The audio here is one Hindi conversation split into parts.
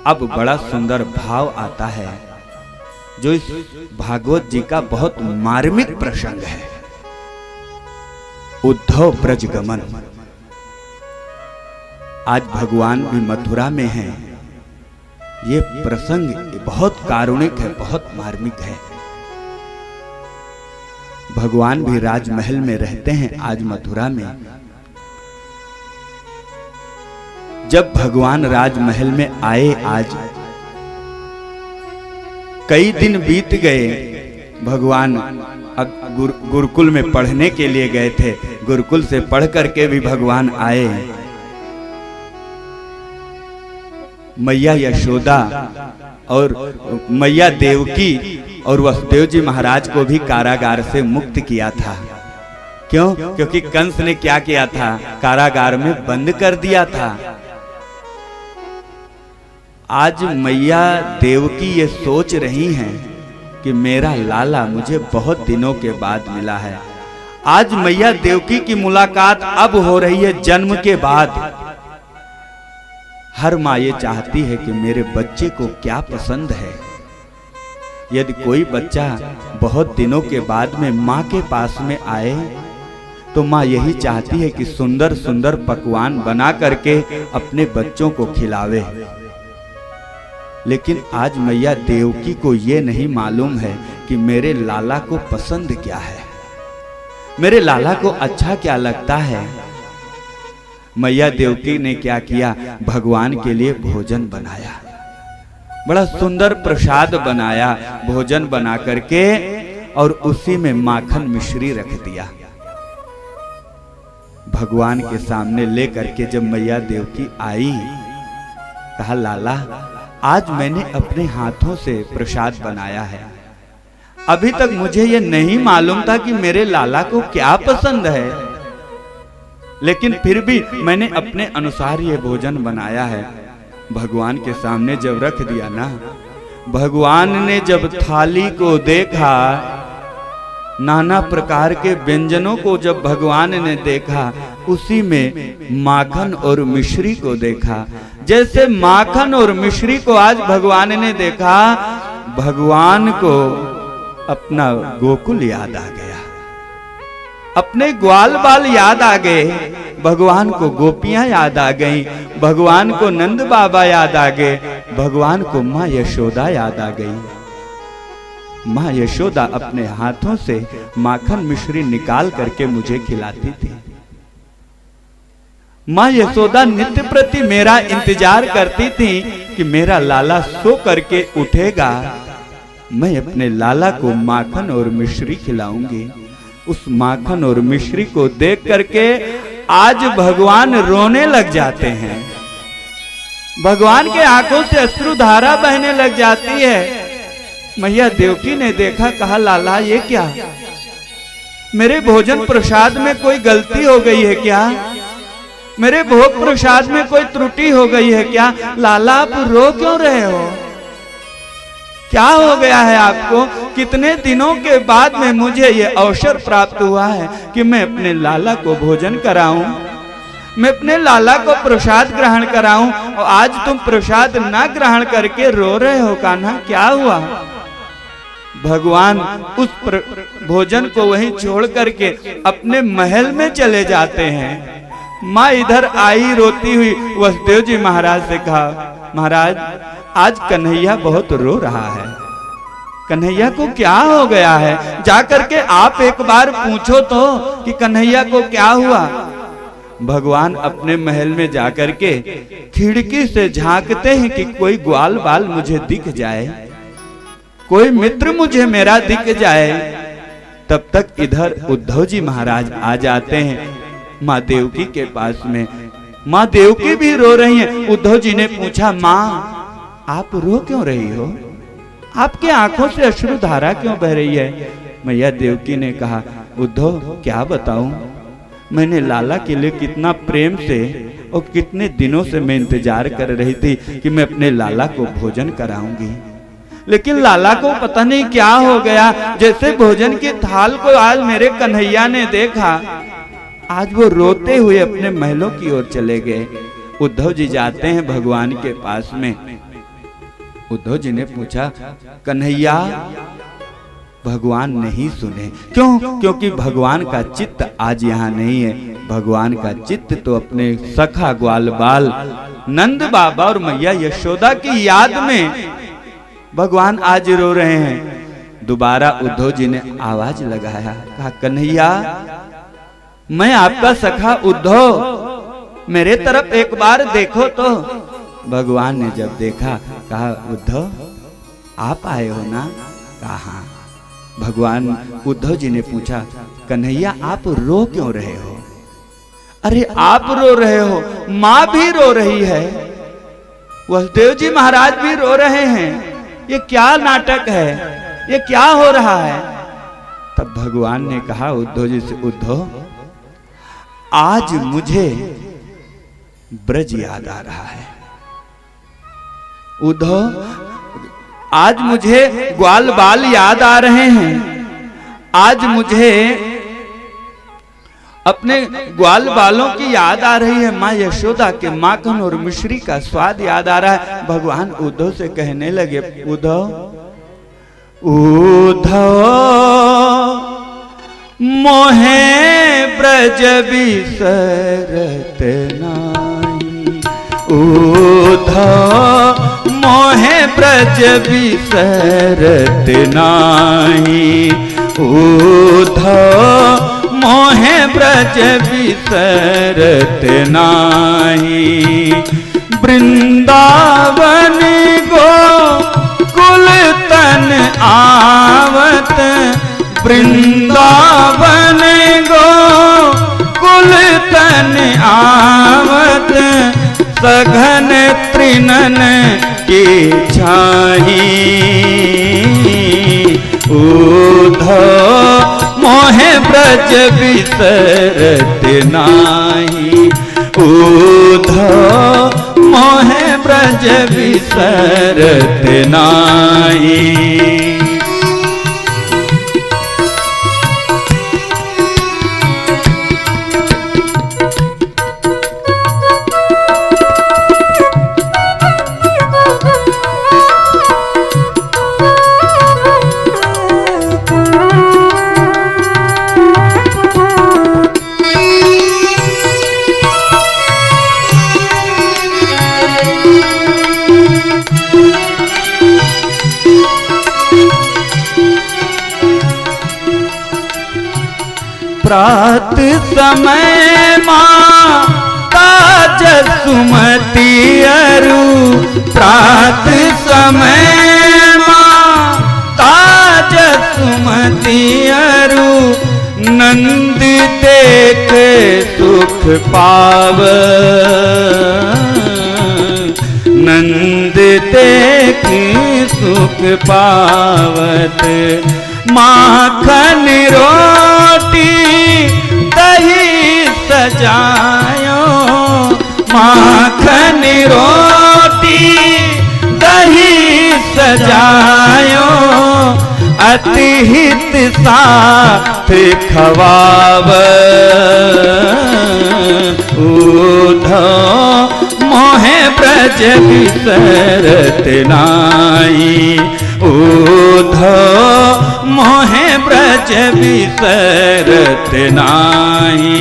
अब बड़ा सुंदर भाव आता है जो इस भागवत जी का बहुत मार्मिक प्रसंग है। उद्धव ब्रज गमन। आज भगवान भी मथुरा में हैं। ये प्रसंग बहुत कारुणिक है, बहुत मार्मिक है। भगवान भी राजमहल में रहते हैं आज मथुरा में। जब भगवान राजमहल में आए, आज कई दिन बीत गए। भगवान अब गुरुकुल में पढ़ने के लिए गए थे। गुरुकुल से पढ़ करके भी भगवान आए। मैया यशोदा और मैया देवकी और वसुदेव जी महाराज को भी कारागार से मुक्त किया था। क्यों? क्योंकि कंस ने क्या किया था? कारागार में बंद कर दिया था। आज मैया देवकी ये सोच रही हैं कि मेरा लाला मुझे बहुत दिनों के बाद मिला है। आज मैया देवकी की मुलाकात अब हो रही है जन्म के बाद। हर माँ ये चाहती है कि मेरे बच्चे को क्या पसंद है। यदि कोई बच्चा बहुत दिनों के बाद में माँ के पास में आए तो माँ यही चाहती है कि सुंदर सुंदर पकवान बना करके अपने बच्चों को खिलावे। लेकिन आज मैया देवकी को ये नहीं मालूम है कि मेरे लाला को पसंद क्या है, मेरे लाला को अच्छा क्या लगता है। मैया देवकी ने क्या किया? भगवान के लिए भोजन बनाया, बड़ा सुंदर प्रसाद बनाया। भोजन बना करके और उसी में माखन मिश्री रख दिया। भगवान के सामने ले करके जब मैया देवकी आई, कहा लाला आज मैंने अपने हाथों से प्रसाद बनाया है। अभी तक मुझे ये नहीं मालूम था कि मेरे लाला को क्या पसंद है, लेकिन फिर भी मैंने अपने अनुसार ये भोजन बनाया है। भगवान के सामने जब रख दिया ना, भगवान ने जब थाली को देखा, नाना प्रकार के व्यंजनों को जब भगवान ने देखा, उसी में माखन और मिश्री को देखा। जैसे माखन और मिश्री को आज भगवान ने देखा, भगवान को अपना गोकुल याद आ गया, अपने ग्वाल बाल याद आ गए। भगवान को गोपियां याद आ गईं, भगवान को नंद बाबा याद आ गए, भगवान को माँ यशोदा याद आ गई। माँ यशोदा अपने हाथों से माखन मिश्री निकाल करके मुझे खिलाती थी। माँ यशोदा नित्य प्रति मेरा इंतजार करती थी कि मेरा लाला सो करके उठेगा, मैं अपने लाला को माखन और मिश्री खिलाऊंगी। उस माखन और मिश्री को देख करके आज भगवान रोने लग जाते हैं। भगवान के आंखों से अश्रुधारा बहने लग जाती है। मैया देवकी ने देखा, कहा लाला ये क्या? मेरे भोजन प्रसाद में कोई गलती हो गई है क्या? मेरे भोग प्रसाद में कोई त्रुटि हो गई है क्या? लाला आप रो क्यों रहे हो? क्या हो गया है आपको? कितने दिनों के बाद में मुझे ये अवसर प्राप्त हुआ है कि मैं अपने लाला को भोजन कराऊं, मैं अपने लाला को प्रसाद ग्रहण कराऊं, और आज तुम प्रसाद ना ग्रहण करके रो रहे हो। कान्हा क्या हुआ? भगवान उस भोजन को वहीं छोड़ करके अपने महल में चले जाते हैं। माँ इधर आई रोती हुई वसुदेव जी महाराज से कहा, महाराज आज कन्हैया बहुत रो रहा है, कन्हैया को क्या हो गया है? जाकर के आप एक बार पूछो तो कि कन्हैया को क्या हुआ। भगवान अपने महल में जाकर के खिड़की से झांकते हैं कि कोई ग्वाल बाल मुझे दिख जाए, कोई मित्र मुझे मेरा दिख जाए। तब तक इधर उद्धव जी महाराज आ जाते हैं माँ देवकी के पास में। माँ देवकी भी रो रही हैं। उद्धव जी ने पूछा, माँ आप रो क्यों रही हो? आपके आंखों से अश्रुधारा क्यों बह रही है? मैया देवकी ने कहा, उद्धव क्या बताऊं, मैंने लाला के लिए कितना प्रेम से और कितने दिनों से मैं इंतजार कर रही थी कि मैं अपने लाला को भोजन कराऊंगी, लेकिन लाला को पता नहीं क्या हो गया। जैसे भोजन की थाल को आज मेरे कन्हैया ने देखा, आज वो रोते हुए अपने महलों की ओर चले गए। उद्धव जी जाते हैं भगवान के पास में। उद्धव जी ने पूछा, कन्हैया, भगवान नहीं सुने। क्यों? क्योंकि भगवान का चित्त आज यहाँ नहीं है। भगवान का चित्त तो अपने सखा ग्वाल बाल नंद बाबा और मैया यशोदा की याद में भगवान आज रो रहे हैं। दोबारा उद्धव जी ने आवाज लगाया, कहा, कन्हैया, मैं आपका सखा उद्धव, मेरे तरफ एक बार देखो तो। भगवान ने जब देखा, कहा, उद्धव आप आए हो ना? कहा हाँ। भगवान उद्धव जी ने पूछा, कन्हैया आप रो क्यों रहे हो? अरे आप रो रहे हो, माँ भी रो रही है, वसुदेव जी महाराज भी रो रहे हैं, ये क्या नाटक है, ये क्या हो रहा है? तब भगवान ने कहा उद्धव जी से, उद्धव आज मुझे ब्रज याद आ रहा है। उद्धव आज मुझे ग्वाल बाल याद आ रहे हैं। आज मुझे अपने ग्वाल बालों की याद आ रही है। माँ यशोदा के माखन और मिश्री का स्वाद याद आ रहा है। भगवान उद्धव से कहने लगे, उद्धव उद्धव मोहे ब्रज बिसरत नाही। उद्धव मोहे ब्रज बिसरत नाही। उद्धव मोहे ब्रज बिसरत नाही। वृंदावन गोकुल तन आवत। वृंदावन गोकुल तन आवत। सघन तृणन की छाही। उद्धव मोहे ब्रज बिसरत नाही। उद्धव मोहे ब्रज बिसरत नाही। प्रात समय माता जसुमती अरु। प्रात समय माता जसुमती अरु। नंद देख सुख पाव। नंद देख सुख पावत। माखन रोटी दही सजायो। माखन रोटी दही सजायो। अति हित साथ खवाव। उद्धव मोहे ब्रज बिसरत नाही। उद्धव मोहे ब्रज बिसरत नाही।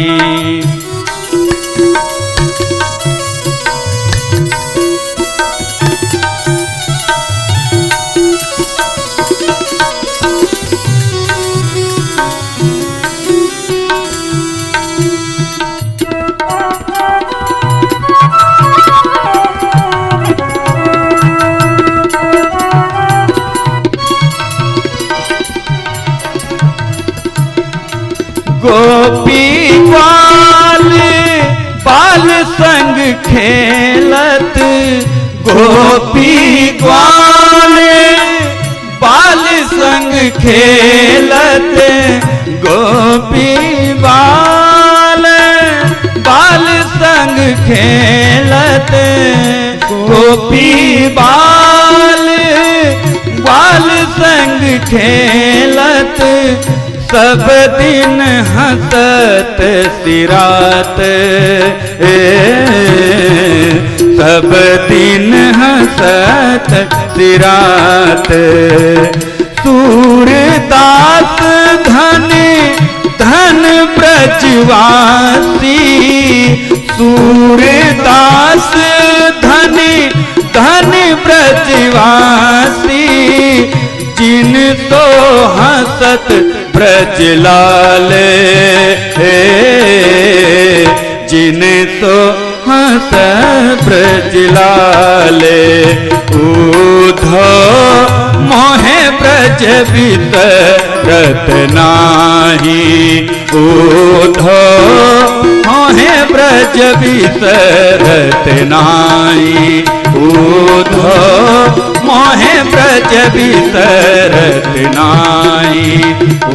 गोपी ग्वाल बाल संग खेलत। गोपी ग्वाल बाल संग खेलत। गोपी बाल बाल संग खेलत। गोपी बाल बाल संग खेलत। सब दिन हंसत सिरात, सब दिन हंसत सिरात। सूरदास धन धन ब्रजवासी, सूरदास धन धन ब्रजवासी। जिन तो हंसत ब्रज लाले, जिन तो हंसत ब्रज लाले। उद्धव मोहे ब्रज बिसरत नाही, उद्धव मोहे ब्रज बिसरत नाही। उद्धव मोहे ब्रज बिसरत नाही,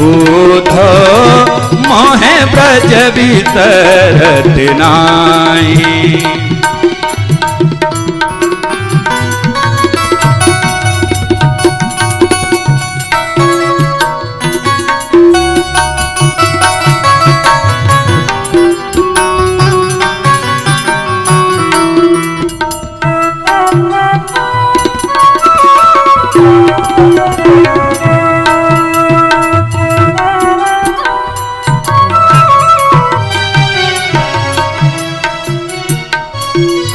उद्धव मोहे ब्रज बिसरत नाही।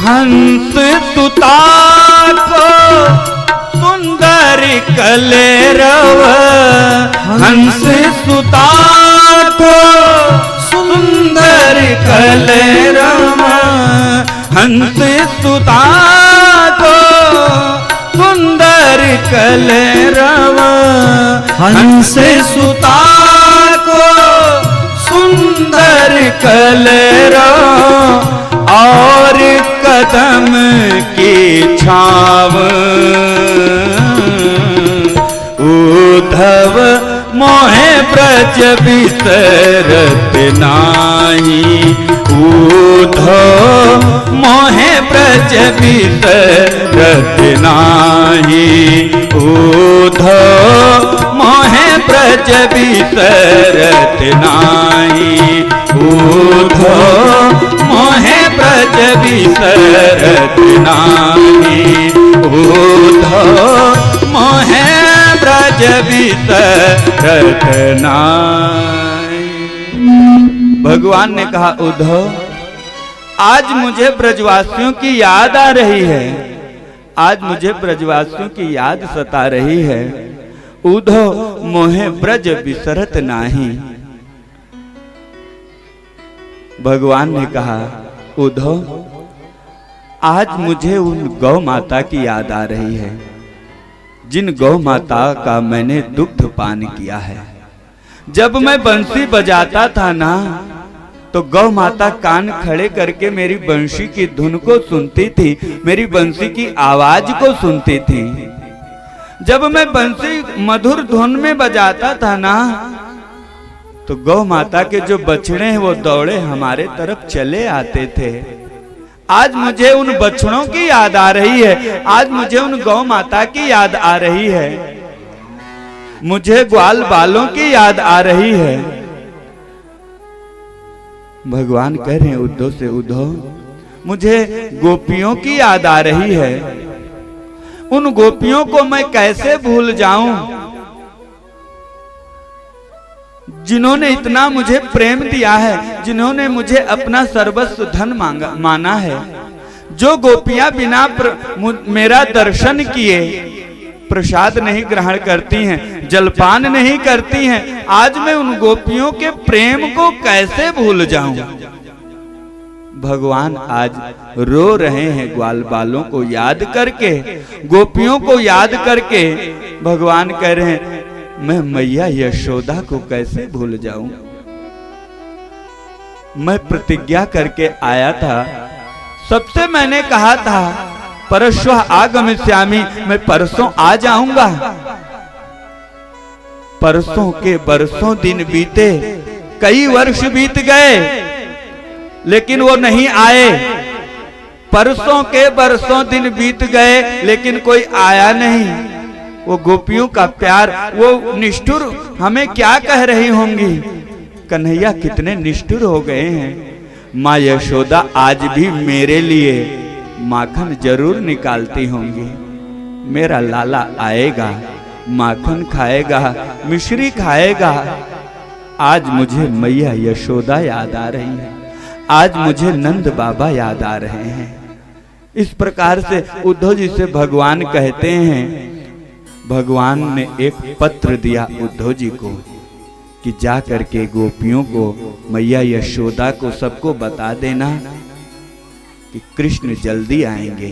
हंस सुता को सुंदर कलेरव, हंस सुता को सुंदर कलेरव। हंस सुता को सुंदर कलेरव, हंस सुता को सुंदर कलेरव। और कदम की छाव उद्धव मोहे ब्रज बिसरत नाही, उद्धव मोहे ब्रज बिसरत नाही। उद्धव मोहे ब्रज बिसरत नाही, उद्धव मोहे ब्रज बिसरत नाही। उद्धव मोहे ब्रज बिसरत नाही। भगवान ने कहा, उद्धव आज मुझे ब्रजवासियों की याद आ रही है, आज मुझे ब्रजवासियों की याद सता रही है। उद्धव मोहे ब्रज बिसरत नाही। भगवान ने कहा, उद्धव आज मुझे उन गौ माता की याद आ रही है, जिन गौ माता का मैंने दुग्ध पान किया है। जब मैं बंसी बजाता था ना, तो गौ माता कान खड़े करके मेरी बंसी की धुन को सुनती थी, मेरी बंसी की आवाज को सुनती थी। जब मैं बंसी मधुर धुन में बजाता था ना, तो गौ माता के जो बछड़े हैं वो दौड़े हमारे तरफ चले आते थे। आज मुझे उन बछड़ों की याद आ रही है, आज मुझे उन गौ माता की याद आ रही है, मुझे ग्वाल बालों की याद आ रही है। भगवान कह रहे हैं उद्धव से, उद्धव मुझे गोपियों की याद आ रही है। उन गोपियों को मैं कैसे भूल जाऊं, जिन्होंने इतना मुझे प्रेम दिया है, जिन्होंने मुझे अपना सर्वस्व धन माना है। जो गोपियां बिना मेरा दर्शन किए प्रसाद नहीं ग्रहण करती हैं, जलपान नहीं करती हैं, आज मैं उन गोपियों के प्रेम को कैसे भूल जाऊं। भगवान आज रो रहे हैं ग्वाल बालों को याद करके, गोपियों को याद करके। भगवान कह रहे हैं, मैं मैया यशोदा को कैसे भूल जाऊं। मैं प्रतिज्ञा करके आया था, सबसे मैंने कहा था परश्व आगमिष्यामि, मैं परसों आ जाऊंगा। परसों के बरसों दिन बीते, कई वर्ष बीत गए, लेकिन वो नहीं आए। परसों के बरसों दिन बीत गए, लेकिन कोई आया नहीं। वो गोपियों का प्यार, वो निष्ठुर हमें क्या कह रही होंगी। कन्हैया कितने निष्ठुर हो गए हैं। माँ यशोदा आज भी मेरे लिए माखन जरूर निकालती होंगी। मेरा लाला आएगा, माखन खाएगा, मिश्री खाएगा। आज मुझे मैया यशोदा याद आ रही है, आज मुझे नंद बाबा याद आ रहे हैं। इस प्रकार से उद्धव जी से भगवान कहते हैं, भगवान ने एक पत्र दिया उद्धव जी को कि जा करके गोपियों को, मैया यशोदा को, सबको बता देना कि कृष्ण जल्दी आएंगे,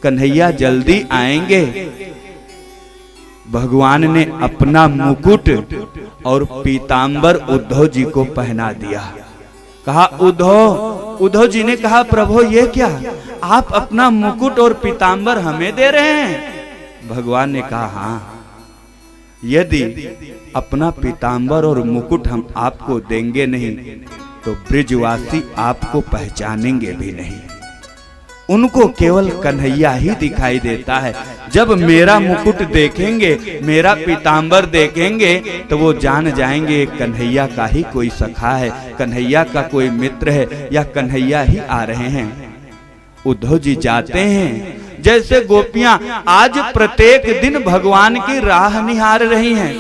कन्हैया जल्दी आएंगे। भगवान ने अपना मुकुट और पीतांबर उद्धव जी को पहना दिया। कहा उद्धव जी ने कहा, प्रभु ये क्या, आप अपना मुकुट और पीतांबर हमें दे रहे हैं। भगवान ने कहा, हाँ, यदि अपना पीतांबर और मुकुट हम आपको देंगे नहीं तो ब्रिजवासी आपको पहचानेंगे भी नहीं। उनको केवल कन्हैया ही दिखाई देता है। जब मेरा मुकुट देखेंगे, मेरा पीतांबर देखेंगे तो वो जान जाएंगे कन्हैया का ही कोई सखा है, कन्हैया का कोई मित्र है, या कन्हैया ही आ रहे हैं। उद्धव जी जाते हैं। जैसे गोपियां आज प्रत्येक दिन भगवान की राह निहार रही हैं,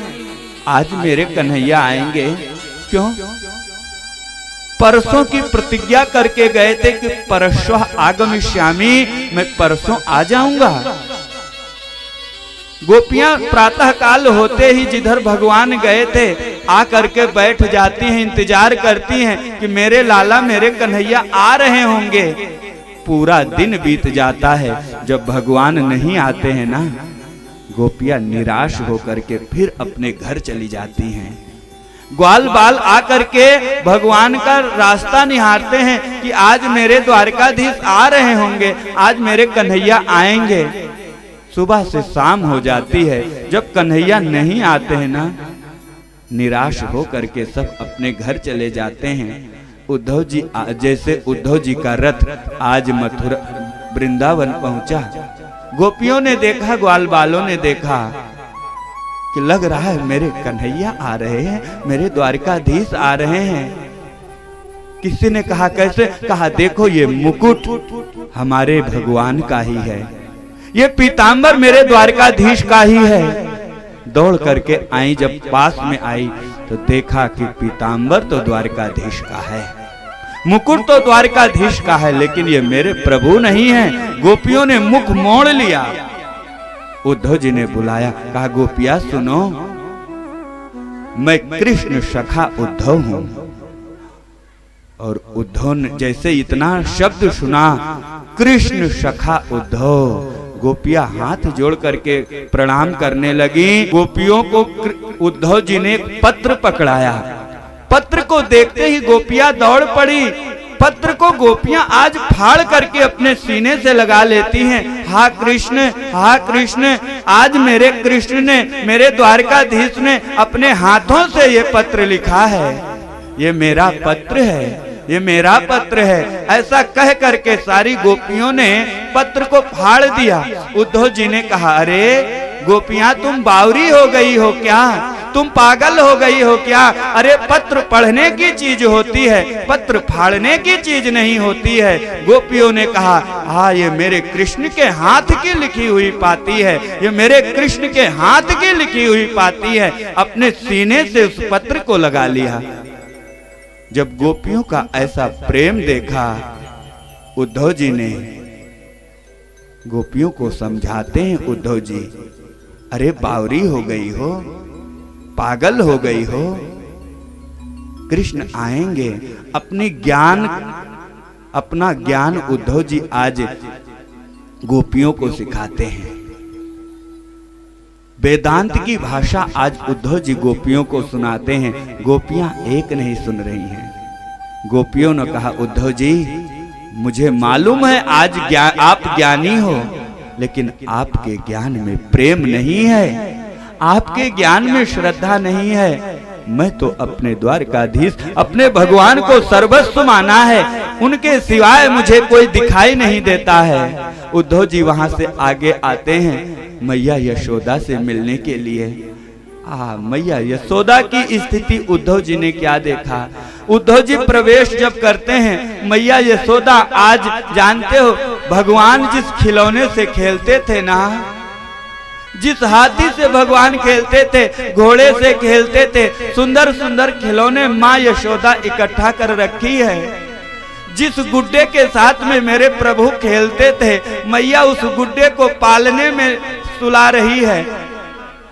आज मेरे कन्हैया आएंगे। क्यों? परसों की प्रतिज्ञा करके गए थे कि परश्वः आगमिष्यामि, मैं परसों आ जाऊंगा। गोपियां प्रातः काल होते ही जिधर भगवान गए थे आकर के बैठ जाती हैं, इंतजार करती हैं कि मेरे लाला, मेरे कन्हैया आ रहे होंगे। पूरा दिन बीत जाता है, जब भगवान नहीं आते हैं ना, गोपियां निराश होकर के फिर अपने घर चली जाती हैं। ग्वाल बाल आकर के भगवान का रास्ता निहारते हैं कि आज मेरे द्वारकाधीश आ रहे होंगे, आज मेरे कन्हैया आएंगे। सुबह से शाम हो जाती है, जब कन्हैया नहीं आते हैं ना, निराश होकर के सब अपने घर चले जाते हैं। उद्धव जी, जैसे उद्धव जी का रथ आज मथुरा वृंदावन पहुंचा, गोपियों ने देखा, ग्वाल बालों ने देखा कि लग रहा है मेरे कन्हैया आ रहे हैं, मेरे द्वारकाधीश आ रहे हैं। किसी ने कहा, कैसे? कहा, देखो ये मुकुट हमारे भगवान का ही है, ये पीतांबर मेरे द्वारकाधीश का ही है। दौड़ करके आई, जब पास में आई तो देखा कि पीतांबर तो द्वारकाधीश का है, मुकुट तो द्वारकाधीश का है, लेकिन ये मेरे प्रभु नहीं है। गोपियों ने मुख मोड़ लिया। उद्धव जी ने बुलाया, कहा, गोपिया सुनो, मैं कृष्ण सखा उद्धव हूं। और उद्धव ने जैसे इतना शब्द सुना, कृष्ण सखा उद्धव, गोपियां हाथ जोड़ करके प्रणाम करने लगी। गोपियों को उद्धव जी ने पत्र पकड़ाया। पत्र को देखते ही गोपियां दौड़ पड़ी। पत्र को गोपियां आज फाड़ करके अपने सीने से लगा लेती हैं। हा कृष्ण, हा कृष्ण, आज मेरे कृष्ण ने, मेरे द्वारकाधीश ने अपने हाथों से ये पत्र लिखा है, ये मेरा पत्र है, ये मेरा पत्र है। ऐसा कह करके सारी गोपियों ने पत्र को फाड़ दिया। उद्धव जी ने कहा, अरे गोपियां, तुम बावरी हो गई हो क्या? तुम पागल हो गई हो क्या? अरे पत्र पढ़ने की चीज होती है, पत्र फाड़ने की चीज नहीं होती है। गोपियों ने कहा, हाँ, ये मेरे कृष्ण के हाथ की लिखी हुई पाती है, ये मेरे कृष्ण के हाथ की लिखी हुई पाती है। अपने सीने से उस पत्र को लगा लिया। जब गोपियों का ऐसा प्रेम देखा, उद्धव जी ने गोपियों को समझाते हैं, उद्धव जी, अरे बावरी हो गई हो, पागल हो गई हो, कृष्ण आएंगे। अपना ज्ञान उद्धव जी आज गोपियों को सिखाते हैं। वेदांत की भाषा आज उद्धव जी गोपियों को सुनाते हैं। गोपियां एक नहीं सुन रही हैं। गोपियों ने कहा, उद्धव जी, मुझे मालूम है आज आप ज्ञानी हो, लेकिन आपके ज्ञान में प्रेम नहीं है, आपके ज्ञान में श्रद्धा नहीं है। मैं तो अपने द्वारकाधीश, अपने भगवान को सर्वस्व माना है। उनके सिवाय मुझे कोई दिखाई नहीं देता है। उद्धव जी वहां से आगे आते हैं मैया यशोदा से मिलने के लिए। मैया यशोदा की स्थिति उद्धव जी ने क्या देखा। उद्धव जी प्रवेश जब करते हैं, मैया यशोदा आज जानते हो भगवान जिस खिलौने से खेलते थे ना, जिस हाथी से भगवान खेलते थे, घोड़े से खेलते थे, सुंदर सुंदर खिलौने माँ यशोदा इकट्ठा कर रखी है। जिस गुड्डे के साथ में मेरे प्रभु खेलते थे, मैया उस गुड्डे को पालने में सुला रही है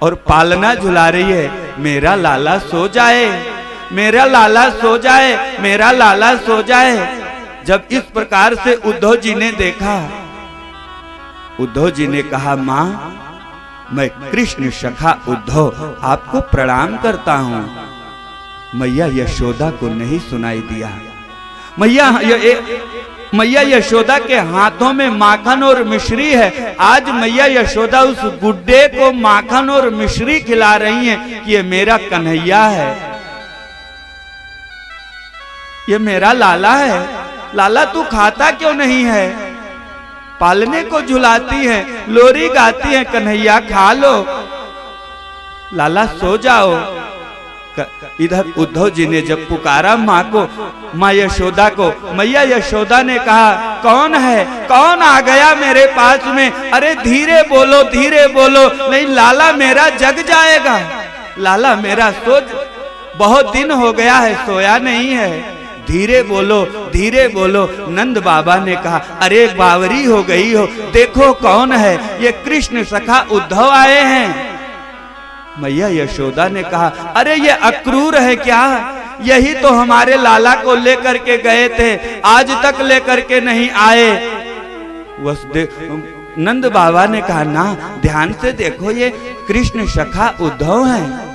और पालना झुला रही है। मेरा लाला सो जाए, मेरा लाला सो जाए, मेरा लाला सो जाए। जब इस प्रकार से उद्धव जी ने देखा, उद्धव जी ने कहा माँ मैं कृष्ण सखा उद्धव आपको प्रणाम करता हूं। मैया यशोदा को नहीं सुनाई दिया। मैया यशोदा के हाथों में माखन और मिश्री है। आज मैया यशोदा उस गुड्डे को माखन और मिश्री खिला रही हैं कि ये मेरा कन्हैया है, ये मेरा लाला है। लाला तू खाता क्यों नहीं है? पालने को झुलाती है, लोरी गाती है, कन्हैया खा लो, लाला सो जाओ। इधर उद्धव जी ने जब पुकारा माँ को, माँ यशोदा को, मैया यशोदा ने कहा कौन है, कौन आ गया मेरे पास में? अरे धीरे बोलो, धीरे बोलो, नहीं लाला मेरा जग जाएगा, लाला मेरा सो, बहुत दिन हो गया है सोया नहीं है, धीरे बोलो, धीरे बोलो। नंद बाबा ने कहा अरे बावरी हो गई हो, देखो कौन है, ये कृष्ण सखा उद्धव आए हैं। मैया यशोदा ने कहा अरे ये अक्रूर है क्या? यही तो हमारे लाला को लेकर के गए थे, आज तक लेकर के नहीं आए। नंद बाबा ने कहा ना, ध्यान से देखो ये कृष्ण सखा उद्धव हैं।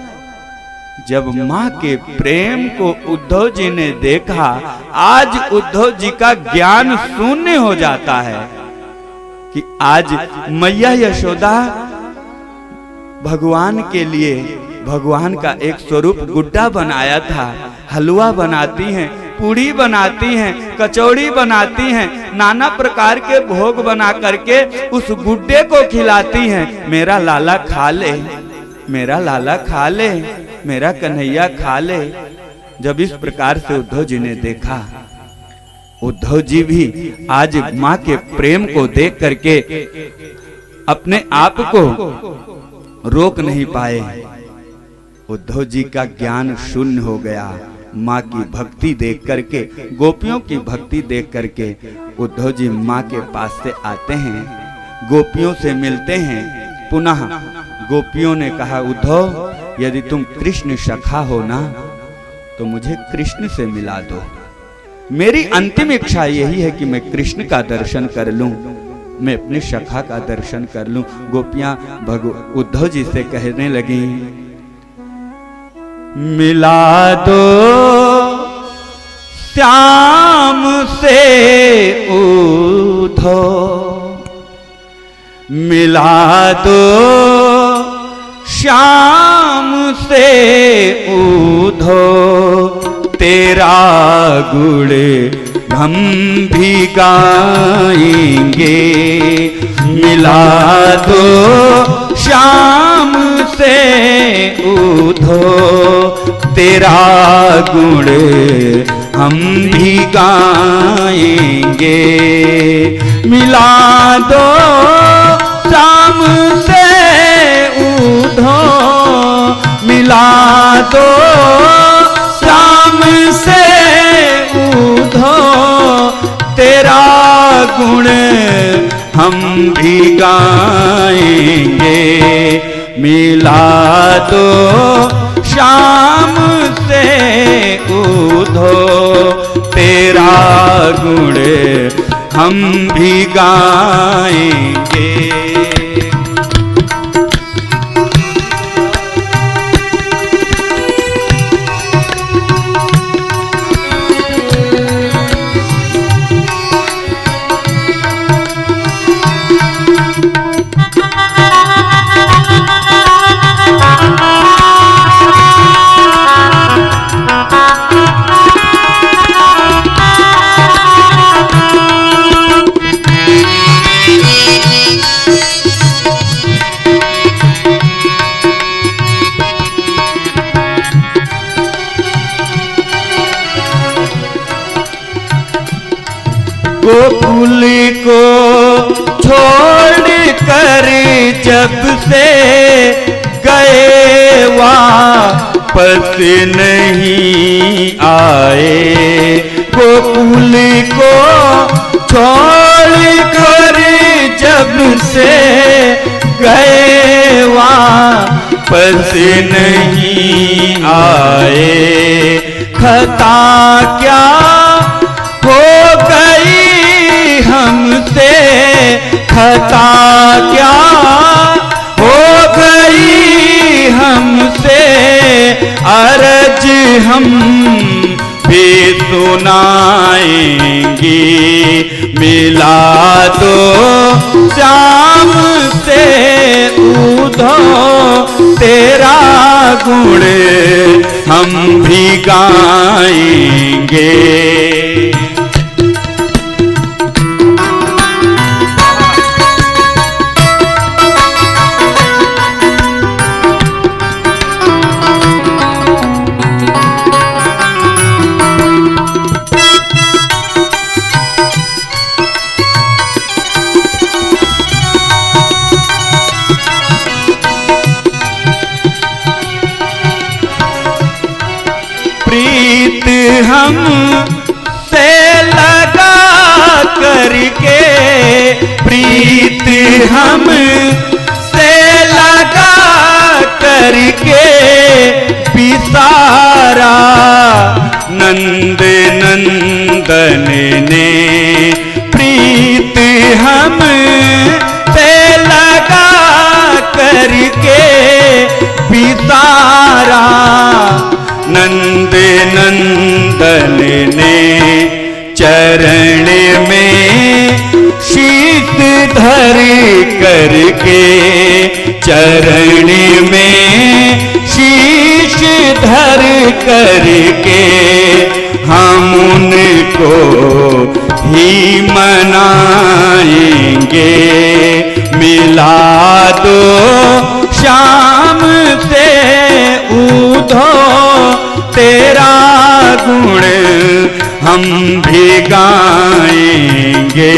जब माँ के प्रेम को उद्धव जी ने देखा, आज उद्धव जी का ज्ञान शून्य हो जाता है कि आज मैया यशोदा भगवान के लिए भगवान का एक स्वरूप गुड्डा बनाया था। हलवा बनाती हैं, पूड़ी बनाती हैं, कचौड़ी बनाती हैं, नाना प्रकार के भोग बना करके उस गुड्डे को खिलाती हैं। मेरा लाला खा ले, मेरा लाला खा ले, मेरा कन्हैया खा ले। जब इस प्रकार से उद्धव जी ने देखा, उद्धव जी भी आज माँ के प्रेम को देख करके अपने आप को रोक नहीं पाए। उद्धव जी का ज्ञान शून्य हो गया। माँ की भक्ति देख करके, गोपियों की भक्ति देख करके उद्धव जी माँ के पास से आते हैं, गोपियों से मिलते हैं। पुनः गोपियों ने कहा उद्धव यदि तुम कृष्ण सखा हो ना तो मुझे कृष्ण से मिला दो। मेरी अंतिम इच्छा यही है कि मैं कृष्ण का दर्शन कर लूं, मैं अपने सखा का दर्शन कर लूं। गोपियां उद्धव जी से कहने लगी मिला दो श्याम से उद्धव, मिला दो श्याम से उद्धव, तेरा गुण हम भी गाएंगे। मिला दो श्याम से उद्धव, तेरा गुण हम भी गाएंगे। मिला दो श्याम से उद्धव, मिला दो श्याम से उद्धव, तेरा गुण हम भी गाएंगे। मिला दो श्याम से उद्धव, तेरा गुण हम भी गाएंगे। गोकुल को छोड़ कर जब से गए वापस नहीं आए। गोकुल को छोड़ कर जब से गए वापस नहीं आए। खता क्या हो गई हमसे, खता क्या हो गई हमसे, अर्ज हम भी सुनाएंगे। मिला दो श्याम से उधो तेरा गुण हम भी गाएंगे। प्रीत हम से लगा करके, प्रीत हम से लगा करके पिसारा नंद नंदन ने। प्रीत हम से लगा करके पिसारा नंद नंदन ने। चरण में शीश धर करके, चरण में शीश धर करके हम उनको ही मनाएंगे। मिला दो श्याम से उधो तेरा गुण हम भी गाएंगे।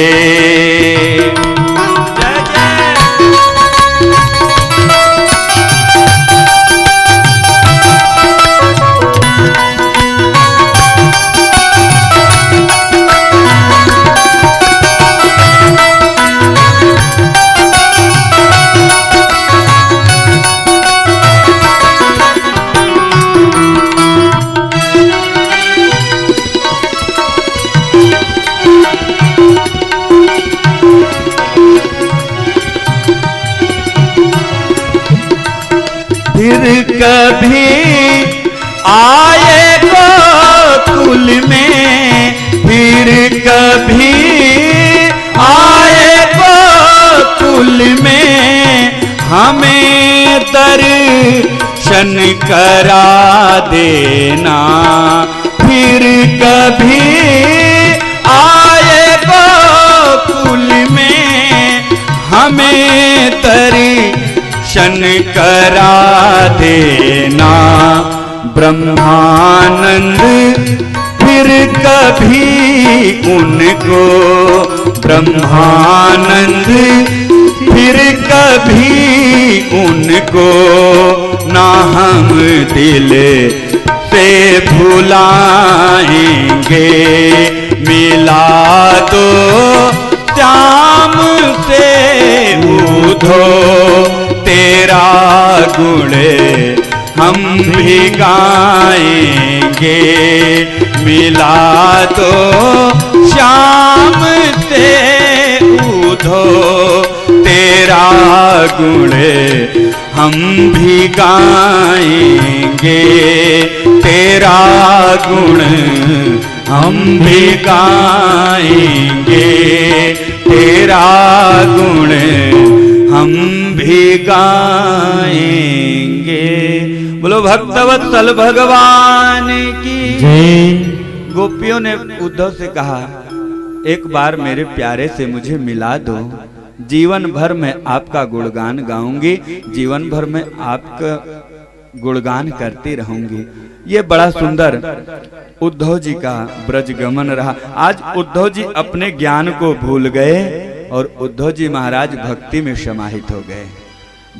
फिर कभी आए गोकुल में, फिर कभी आए गोकुल में हमें दर्शन करा देना। फिर कभी आए गोकुल में हमें दर्शन करा देना। ब्रह्मानंद फिर कभी उनको, ब्रह्मानंद फिर कभी उनको ना हम दिल से भुलाएंगे। मिला दो श्याम से उधो तेरा गुण हम भी गाएंगे। मिला दो श्याम से उधो तेरा गुण हम भी गाएंगे। तेरा गुण हम भी गाएंगे। तेरा गुण हम भी गाएंगे। बोलो भक्तवत्सल भगवान की जय। गोपियों ने उद्धव से कहा, एक बार मेरे प्यारे से मुझे मिला दो, जीवन भर मैं आपका गुणगान गाऊंगी, जीवन भर मैं आपका गुणगान करती रहूंगी। ये बड़ा सुंदर उद्धव जी का ब्रज गमन रहा। आज उद्धव जी अपने ज्ञान को भूल गए और उद्धव जी महाराज भक्ति में समाहित हो गए।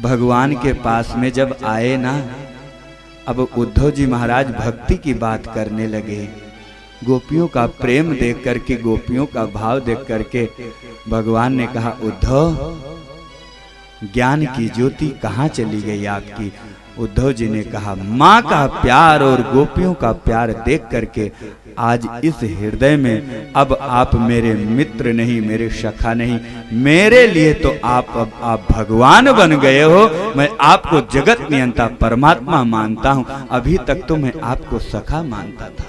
भगवान के पास में जब आए ना, अब उद्धव जी महाराज भक्ति की बात करने लगे। गोपियों का प्रेम देख करके, गोपियों का भाव देख करके भगवान ने कहा, उद्धव ज्ञान की ज्योति कहाँ चली गई आपकी? उद्धव जी ने कहा, माँ का प्यार और गोपियों का प्यार देख करके आज इस हृदय में अब आप मेरे मित्र नहीं, मेरे सखा नहीं, मेरे लिए तो अब आप भगवान बन गए हो। मैं आपको जगत नियंता परमात्मा मानता हूं, अभी तक तो मैं आपको सखा मानता था।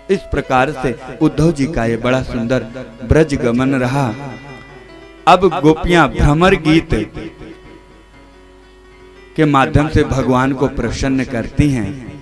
इस प्रकार से उद्धव जी का ये बड़ा सुंदर ब्रज गमन रहा। अब गोपियां भ्रमर गीत के माध्यम से भगवान को प्रसन्न करती हैं।